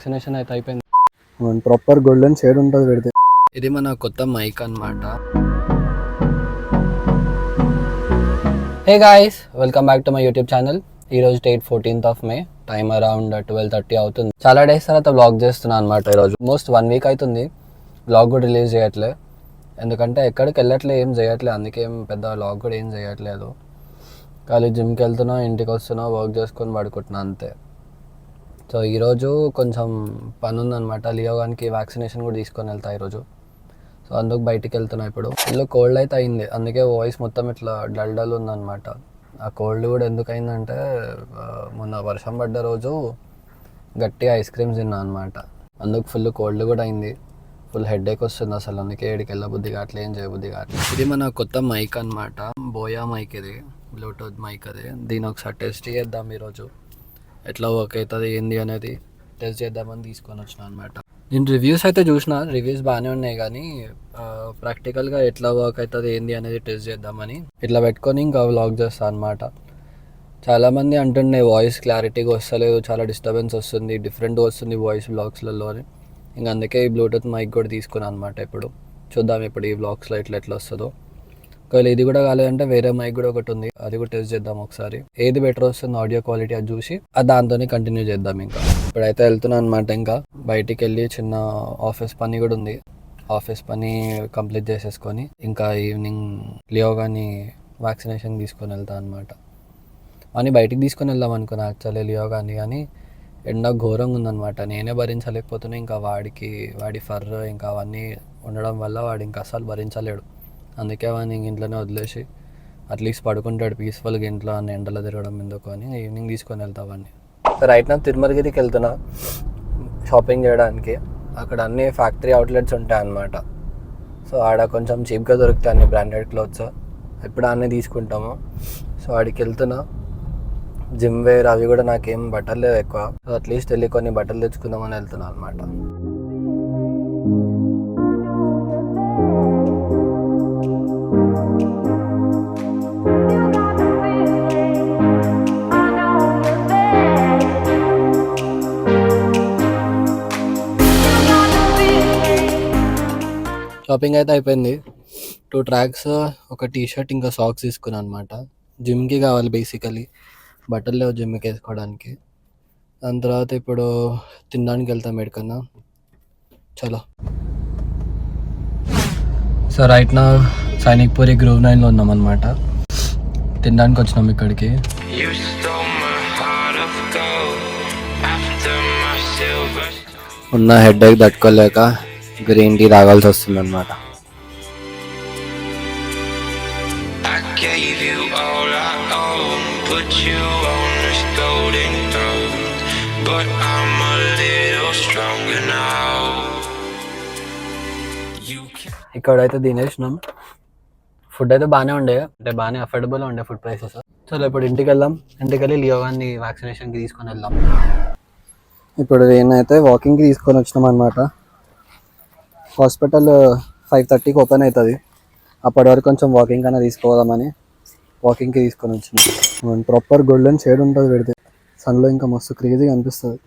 Vaccination అయితే అయిపోయింది. Proper golden shade ఉంటుంది పెడితే. ఇది మన కొత్త మైక్ అన్నమాట. Hey guys, welcome back to my YouTube channel. ఈరోజు date 14th of May, time around 12:30 అవుతుంది. చాలా డేస్ తర్వాత వ్లాగ్ చేస్తున్నాను అనమాట. ఈరోజు మోస్ట్ 1 week అవుతుంది వ్లాగ్ కూడా రిలీజ్ చేయట్లే, ఎందుకంటే ఎక్కడికి వెళ్ళట్లే, ఏం చేయట్లేదు, అందుకే ఏం పెద్ద వ్లాగ్ కూడా ఏం చేయట్లేదు. ఖాళీ జిమ్కి వెళ్తున్నా, ఇంటికి వస్తున్నా, వర్క్ చేసుకొని పడుకుంటున్నా అంతే. సో ఈరోజు కొంచెం పని ఉందన్నమాట. లియోగానికి వ్యాక్సినేషన్ కూడా తీసుకొని వెళ్తా ఈరోజు. సో అందుకు బయటికి వెళ్తున్నా. ఇప్పుడు ఇల్లు కోల్డ్ అయితే అయింది, అందుకే వాయిస్ మొత్తం ఇట్లా డల్ ఉందన్నమాట. ఆ కోల్డ్ కూడా ఎందుకు అయిందంటే మొన్న వర్షం పడ్డ రోజు గట్టిగా ఐస్ క్రీమ్స్ తిన్నా అనమాట. అందుకు ఫుల్ కోల్డ్ కూడా అయింది, ఫుల్ హెడేక్ వస్తుంది అసలు. అందుకే ఏడికి వెళ్ళబుద్ది కావట్లే, ఏం చేయబుద్ది కావట్లేదు. ఇది మన కొత్త మైక్ అనమాట, బోయా మైక్. ఇది బ్లూటూత్ మైక్. అది దీని ఒకసారి టెస్ట్ చేద్దాం ఈరోజు, ఎట్లా వర్క్ అవుతుంది ఏంది అనేది టెస్ట్ చేద్దామని తీసుకొని వచ్చిన అనమాట. నేను రివ్యూస్ అయితే చూసిన, రివ్యూస్ బాగానే ఉన్నాయి, కానీ ప్రాక్టికల్గా ఎట్లా వర్క్ అవుతుంది ఏంది అనేది టెస్ట్ చేద్దామని ఇట్లా పెట్టుకొని ఇంకా వ్లాగ్ చేస్తాను అనమాట. చాలామంది అంటుండే వాయిస్ క్లారిటీగా వస్తలేదు, చాలా డిస్టర్బెన్స్ వస్తుంది, డిఫరెంట్గా వస్తుంది వాయిస్ వ్లాగ్స్లలో అని. ఇంకా అందుకే ఈ బ్లూటూత్ మైక్ కూడా తీసుకున్నాను అనమాట. ఇప్పుడు చూద్దాం ఇప్పుడు ఈ వ్లాగ్స్లో ఎట్లా వస్తుందో. ఒకవేళ ఇది కూడా కాలేదంటే వేరే మైక్ కూడా ఒకటి ఉంది, అది కూడా టెస్ట్ చేద్దాం ఒకసారి. ఏది బెటర్ వస్తుంది ఆడియో క్వాలిటీ అది చూసి దాంతోనే కంటిన్యూ చేద్దాం. ఇంకా ఇప్పుడైతే వెళ్తున్నాను అనమాట. ఇంకా బయటికి వెళ్ళి చిన్న ఆఫీస్ పని కూడా ఉంది, ఆఫీస్ పని కంప్లీట్ చేసేసుకొని ఇంకా ఈవినింగ్ లియోగాని వ్యాక్సినేషన్ తీసుకొని వెళ్తాను అనమాట. అని బయటికి తీసుకొని వెళ్దాం అనుకున్నా యాక్చువల్లీ లియోగాని, కానీ ఎండ ఘోరంగా ఉందన్నమాట. నేనే భరించలేకపోతున్నా, ఇంకా వాడి ఫర్ ఇంకా అవన్నీ ఉండడం వల్ల వాడు ఇంకా అసలు భరించలేడు. అందుకే వాడిని ఇంట్లోనే వదిలేసి అట్లీస్ట్ పడుకుంటాడు పీస్ఫుల్గా ఇంట్లో, అని ఎండలో తిరగడం ఎందుకు అని ఈవినింగ్ తీసుకొని వెళ్తా వాడిని. రైట్ నా తిరుమలగిరికి వెళ్తున్నా షాపింగ్ చేయడానికి. అక్కడ అన్ని ఫ్యాక్టరీ అవుట్లెట్స్ ఉంటాయి అన్నమాట. సో ఆడ కొంచెం చీప్గా దొరుకుతాయి అన్ని బ్రాండెడ్ క్లోత్స్, ఇప్పుడు అన్నీ తీసుకుంటాము. సో ఆడికి వెళ్తున్నా. జిమ్ వేర్ అవి కూడా నాకేం బట్టలు లేవు ఎక్కువ, సో అట్లీస్ట్ వెళ్ళి కొన్ని బట్టలు తెచ్చుకుందామని వెళ్తున్నా అనమాట. షాపింగ్ అయితే అయిపోయింది. 2 ట్రాక్స్, ఒక టీషర్ట్, ఇంకా సాక్స్ తీసుకున్నాను అనమాట. జిమ్కి కావాలి బేసికలీ, బట్టలు లేవు జిమ్కి వేసుకోవడానికి. దాని తర్వాత ఇప్పుడు తినడానికి వెళ్తాం ఎక్కడికన్నా. చలో. సో రైట్ నా సైనిక్పూరి గ్రూవ్ 9లో ఉన్నాం అనమాట. తినడానికి వచ్చినాం ఇక్కడికి. ఉన్న హెడేక్ తట్టుకోలేక గ్రీన్ టీ తాగాల్సి వస్తుంది అనమాట. ఇక్కడైతే తినేసినాం. ఫుడ్ అయితే బాగానే ఉండే, అంటే బాగానే అఫోర్డబుల్ ఉండే ఫుడ్ ప్రైసెస్. చలో ఇప్పుడు ఇంటికి వెళ్దాం. ఇంటికి వెళ్ళి లియోగాన్ని వ్యాక్సినేషన్కి తీసుకొని వెళ్దాం. ఇప్పుడు నేనైతే వాకింగ్కి తీసుకొని వచ్చినాం అనమాట. హాస్పిటల్ 5:30కి ఓపెన్ అవుతుంది, అప్పటి వరకు కొంచెం వాకింగ్ కన్నా తీసుకోదామని వాకింగ్కి తీసుకొని వచ్చినాం. ప్రాపర్ గోల్డెన్ షేడ్ ఉంటుంది పెడితే, సన్లో ఇంకా మస్తు క్రేజీగా అనిపిస్తుంది.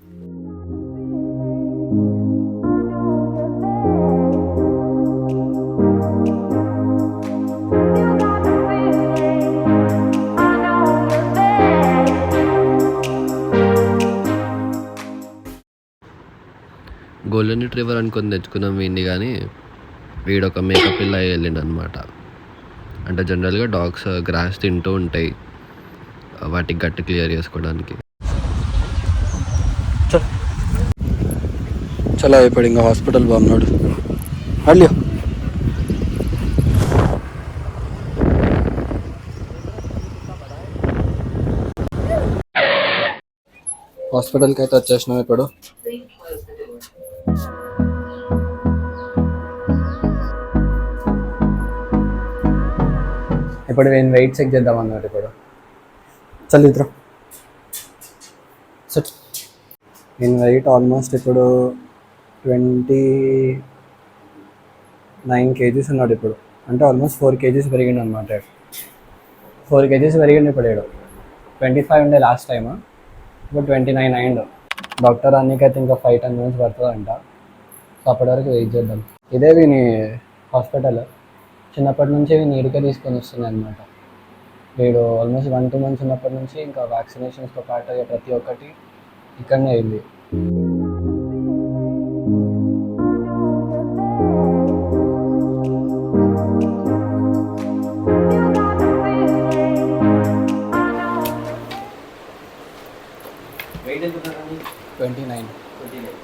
గోల్డెన్ రిట్రీవర్ అనుకొని తెచ్చుకున్నాం వీడిని, కానీ వీడు ఒక మేకప్ పిల్ల వెళ్ళిండు అనమాట. అంటే జనరల్గా డాగ్స్ గ్రాస్ తింటూ ఉంటాయి, వాటికి గట్టి క్లియర్ చేసుకోవడానికి. చలో ఇప్పుడు ఇంకా హాస్పిటల్ బాగున్నాడు. అయ్యో హాస్పిటల్కి అయితే వచ్చేసినాం. ఇప్పుడు నేను వెయిట్ చెక్ చేద్దాం అన్నమాట. ఇప్పుడు చలిద్రా సట్. నేను వెయిట్ ఆల్మోస్ట్ ఇప్పుడు 29 kgs ఉన్నాడు ఇప్పుడు, అంటే ఆల్మోస్ట్ 4 kgs పెరిగిండు అనమాట. 4 kgs పెరిగిండు ఇప్పుడు. 25 ఉండే లాస్ట్ టైమ్, ఇప్పుడు 29 అయిండు. డాక్టర్ అన్నికైతే ఇంకా 5-10 minutes పడుతుందంట. సో అప్పటి వరకు వెయిట్ చేద్దాం. ఇదే వీని హాస్పిటల్. చిన్నప్పటి నుంచి వీని ఇడికే తీసుకొని వస్తుంది అనమాట. వీడు ఆల్మోస్ట్ 1-2 months ఉన్నప్పటి నుంచి ఇంకా వ్యాక్సినేషన్స్తో పాటు ఇక ప్రతి ఒక్కటి ఇక్కడనే అయింది. వెయిట్ ఎంత ఉంటుందండి? 29. 29.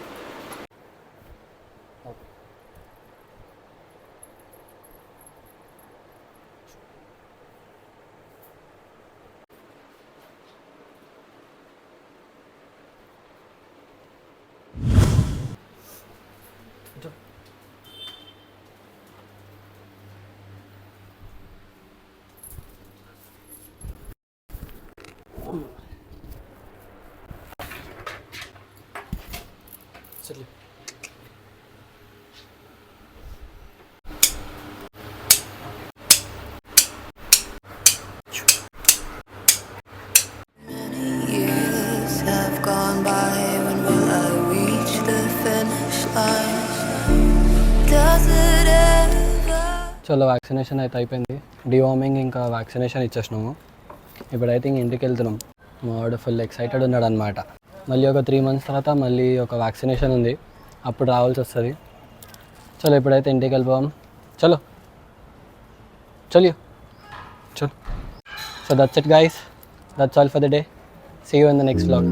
Years have gone by. When will I reach the finish line? Does it ever? చలో వ్యాక్సినేషన్ అయితే అయిపోయింది. డివార్మింగ్ ఇంకా వ్యాక్సినేషన్ ఇచ్చేసినాము. ఇప్పుడైతే ఇంక ఇంటికి వెళ్తున్నాం. మా వాడు ఫుల్ ఎక్సైటెడ్ ఉన్నాడు అనమాట. మళ్ళీ ఒక 3 months తర్వాత మళ్ళీ ఒక వ్యాక్సినేషన్ ఉంది, అప్పుడు రావాల్సి వస్తుంది. చలో ఇప్పుడైతే ఇంటికి వెళ్ళిపోదాం. చలో చలియో చలో. So that's it guys, that's all for the day. See you in the next vlog.